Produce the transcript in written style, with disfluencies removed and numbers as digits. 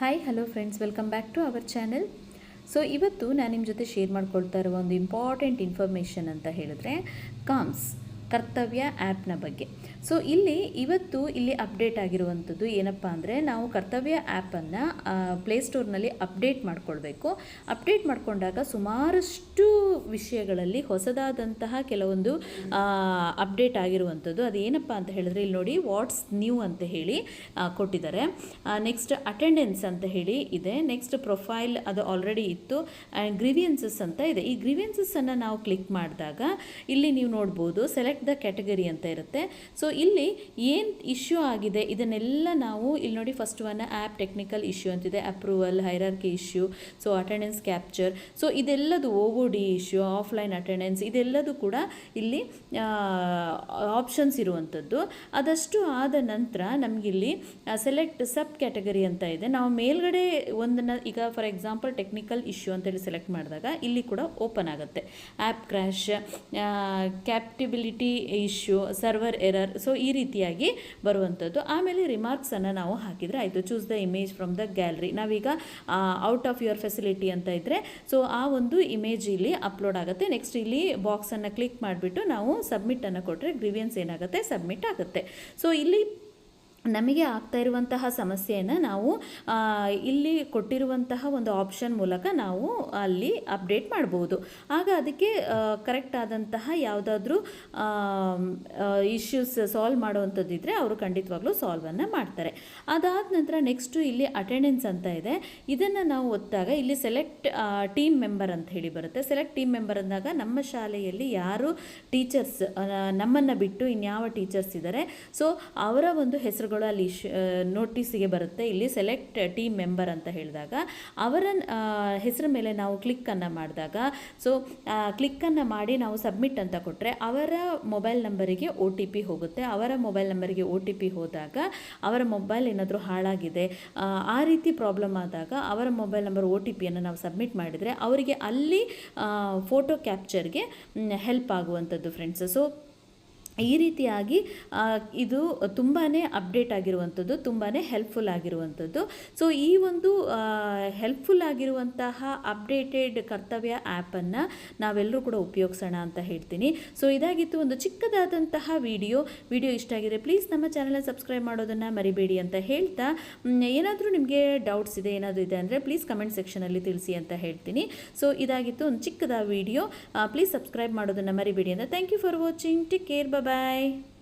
Hi hello friends, welcome back to our channel. So ಇವತ್ತು ನಾನು ನಿಮ್ಮ ಜೊತೆ ಶೇರ್ ಮಾಡ್ಕೊಳ್ತಾ ಇರುವ ಒಂದು ಇಂಪಾರ್ಟೆಂಟ್ ಇನ್ಫಾರ್ಮೇಷನ್ ಅಂತ ಹೇಳಿದ್ರೆ ಕಾಮ್ಸ್ ಕರ್ತವ್ಯ ಆ್ಯಪ್ನ ಬಗ್ಗೆ. ಸೊ ಇಲ್ಲಿ ಅಪ್ಡೇಟ್ ಆಗಿರುವಂಥದ್ದು ಏನಪ್ಪ ಅಂದರೆ, ನಾವು ಕರ್ತವ್ಯ ಆ್ಯಪನ್ನು ಪ್ಲೇಸ್ಟೋರ್ನಲ್ಲಿ ಅಪ್ಡೇಟ್ ಮಾಡ್ಕೊಳ್ಬೇಕು. ಅಪ್ಡೇಟ್ ಮಾಡಿಕೊಂಡಾಗ ಸುಮಾರಷ್ಟು ವಿಷಯಗಳಲ್ಲಿ ಹೊಸದಾದಂತಹ ಕೆಲವೊಂದು ಅಪ್ಡೇಟ್ ಆಗಿರುವಂಥದ್ದು. ಅದೇನಪ್ಪ ಅಂತ ಹೇಳಿದ್ರೆ, ಇಲ್ಲಿ ನೋಡಿ ವಾಟ್ಸ್ ನ್ಯೂ ಅಂತ ಹೇಳಿ ಕೊಟ್ಟಿದ್ದಾರೆ. ನೆಕ್ಸ್ಟ್ ಅಟೆಂಡೆನ್ಸ್ ಅಂತ ಹೇಳಿ ಇದೆ. ನೆಕ್ಸ್ಟ್ ಪ್ರೊಫೈಲ್ ಅದು ಆಲ್ರೆಡಿ ಇತ್ತು. ಆ್ಯಂಡ್ ಗ್ರೀವಿಯನ್ಸಸ್ ಅಂತ ಇದೆ. ಈ ಗ್ರೀವಿಯನ್ಸಸ್ಸನ್ನು ನಾವು ಕ್ಲಿಕ್ ಮಾಡಿದಾಗ ಇಲ್ಲಿ ನೀವು ನೋಡ್ಬೋದು ಸೆಲೆಕ್ಟ್ ದ ಕ್ಯಾಟಗರಿ ಅಂತ ಇರುತ್ತೆ. ಸೊ ಇಲ್ಲಿ ಏನು ಇಶ್ಯೂ ಆಗಿದೆ ಇದನ್ನೆಲ್ಲ ನಾವು ಇಲ್ಲಿ ನೋಡಿ, first one app technical issue ಅಂತಿದೆ, approval, hierarchy issue, so attendance capture, so ಇದೆಲ್ಲದು OOD ಇಶ್ಯೂ, ಆಫ್ಲೈನ್ ಅಟೆಂಡೆನ್ಸ್, ಇದೆಲ್ಲದು ಕೂಡ ಇಲ್ಲಿ ಆಪ್ಷನ್ಸ್ ಇರುವಂಥದ್ದು. ಅದಷ್ಟು ಆದ ನಂತರ ನಮಗಿಲ್ಲಿ ಸೆಲೆಕ್ಟ್ ಸಬ್ ಕ್ಯಾಟಗರಿ ಅಂತ ಇದೆ. ನಾವು ಮೇಲ್ಗಡೆ ಒಂದನ್ನು ಈಗ ಫಾರ್ ಎಕ್ಸಾಂಪಲ್ ಟೆಕ್ನಿಕಲ್ ಇಶ್ಯೂ ಅಂತೇಳಿ ಸೆಲೆಕ್ಟ್ ಮಾಡಿದಾಗ ಇಲ್ಲಿ ಕೂಡ ಓಪನ್ ಆಗುತ್ತೆ. App crash, compatibility issue, server error, so ಈ ರೀತಿಯಾಗಿ ಬರುವಂಥದ್ದು. ಆಮೇಲೆ ರಿಮಾರ್ಕ್ಸನ್ನು ನಾವು ಹಾಕಿದರೆ ಆಯಿತು. Choose the image from the gallery. ನಾವೀಗ ಔಟ್ ಆಫ್ ಯುವರ್ ಫೆಸಿಲಿಟಿ ಅಂತ ಇದ್ದರೆ ಸೊ ಆ ಒಂದು ಇಮೇಜ್ ಇಲ್ಲಿ ಅಪ್ಲೋಡ್ ಆಗುತ್ತೆ. ನೆಕ್ಸ್ಟ್ ಇಲ್ಲಿ ಬಾಕ್ಸನ್ನು ಕ್ಲಿಕ್ ಮಾಡಿಬಿಟ್ಟು ನಾವು ಸಬ್ಮಿಟನ್ನು ಕೊಟ್ಟರೆ ಗ್ರೀವಿಯನ್ಸ್ ಏನಾಗುತ್ತೆ, ಸಬ್ಮಿಟ್ ಆಗುತ್ತೆ. ಸೊ ಇಲ್ಲಿ ನಮಗೆ ಆಗ್ತಾ ಇರುವಂತಹ ಸಮಸ್ಯೆಯನ್ನು ನಾವು ಇಲ್ಲಿ ಕೊಟ್ಟಿರುವಂತಹ ಒಂದು ಆಪ್ಷನ್ ಮೂಲಕ ನಾವು ಅಲ್ಲಿ ಅಪ್ಡೇಟ್ ಮಾಡ್ಬೋದು. ಆಗ ಅದಕ್ಕೆ ಕರೆಕ್ಟ್ ಆದಂತಹ ಯಾವುದಾದ್ರೂ ಇಶ್ಯೂಸ್ ಸಾಲ್ವ್ ಮಾಡುವಂಥದ್ದಿದ್ದರೆ ಅವರು ಖಂಡಿತವಾಗ್ಲೂ ಸಾಲ್ವನ್ನು ಮಾಡ್ತಾರೆ. ಅದಾದ ನಂತರ ನೆಕ್ಸ್ಟು ಇಲ್ಲಿ ಅಟೆಂಡೆನ್ಸ್ ಅಂತ ಇದೆ. ಇದನ್ನು ನಾವು ಒತ್ತಾಗ ಇಲ್ಲಿ ಸೆಲೆಕ್ಟ್ ಟೀಮ್ ಮೆಂಬರ್ ಅಂತ ಹೇಳಿ ಬರುತ್ತೆ. ಸೆಲೆಕ್ಟ್ ಟೀಮ್ ಮೆಂಬರ್ ಅಂದಾಗ ನಮ್ಮ ಶಾಲೆಯಲ್ಲಿ ಯಾರು ಟೀಚರ್ಸ್ ನಮ್ಮನ್ನು ಬಿಟ್ಟು ಇನ್ಯಾವ ಟೀಚರ್ಸ್ ಇದ್ದಾರೆ, ಸೊ ಅವರ ಒಂದು ಹೆಸರುಗಳು ಅಲ್ಲಿ ನೋಟಿಸಿಗೆ ಬರುತ್ತೆ. ಇಲ್ಲಿ ಸೆಲೆಕ್ಟ್ ಟೀಮ್ ಮೆಂಬರ್ ಅಂತ ಹೇಳಿದಾಗ ಅವರ ಹೆಸರ ಮೇಲೆ ನಾವು ಕ್ಲಿಕ್ಕನ್ನು ಮಾಡಿದಾಗ, ಸೊ ಕ್ಲಿಕ್ಕನ್ನು ಮಾಡಿ ನಾವು ಸಬ್ಮಿಟ್ ಅಂತ ಕೊಟ್ಟರೆ ಅವರ ಮೊಬೈಲ್ ನಂಬರಿಗೆ OTP ಹೋಗುತ್ತೆ. ಅವರ ಮೊಬೈಲ್ ನಂಬರಿಗೆ OTP ಹೋದಾಗ ಅವರ ಮೊಬೈಲ್ ಏನಾದರೂ ಹಾಳಾಗಿದೆ, ಆ ರೀತಿ ಪ್ರಾಬ್ಲಮ್ ಆದಾಗ ಅವರ ಮೊಬೈಲ್ ನಂಬರ್ OTPಯನ್ನು ನಾವು ಸಬ್ಮಿಟ್ ಮಾಡಿದರೆ ಅವರಿಗೆ ಅಲ್ಲಿ ಫೋಟೋ ಕ್ಯಾಪ್ಚರ್ಗೆ ಹೆಲ್ಪ್ ಆಗುವಂಥದ್ದು ಫ್ರೆಂಡ್ಸ್. ಸೊ ಈ ರೀತಿಯಾಗಿ ಇದು ತುಂಬಾ ಅಪ್ಡೇಟ್ ಆಗಿರುವಂಥದ್ದು, ತುಂಬಾ ಹೆಲ್ಪ್ಫುಲ್ ಆಗಿರುವಂಥದ್ದು. ಸೊ ಈ ಒಂದು ಹೆಲ್ಪ್ಫುಲ್ ಆಗಿರುವಂತಹ ಅಪ್ಡೇಟೆಡ್ ಕರ್ತವ್ಯ ಆ್ಯಪನ್ನು ನಾವೆಲ್ಲರೂ ಕೂಡ ಉಪಯೋಗಿಸೋಣ ಅಂತ ಹೇಳ್ತೀನಿ. ಸೊ ಇದಾಗಿತ್ತು ಒಂದು ಚಿಕ್ಕದಾದಂತಹ ವಿಡಿಯೋ ಇಷ್ಟ ಆಗಿದೆ ಪ್ಲೀಸ್ ನಮ್ಮ ಚಾನಲ್ನ ಸಬ್ಸ್ಕ್ರೈಬ್ ಮಾಡೋದನ್ನು ಮರಿಬೇಡಿ ಅಂತ ಹೇಳ್ತಾ, ಏನಾದರೂ ನಿಮಗೆ ಡೌಟ್ಸ್ ಇದೆ ಏನಾದರೂ ಇದೆ ಅಂದರೆ ಪ್ಲೀಸ್ ಕಮೆಂಟ್ ಸೆಕ್ಷನಲ್ಲಿ ತಿಳಿಸಿ ಅಂತ ಹೇಳ್ತೀನಿ. ಸೊ ಇದಾಗಿತ್ತು ಒಂದು ಚಿಕ್ಕದ ವಿಡಿಯೋ. ಪ್ಲೀಸ್ ಸಬ್ಸ್ಕ್ರೈಬ್ ಮಾಡೋದನ್ನು ಮರಿಬೇಡಿ ಅಂತ. Thank you for watching. Take care. Bye.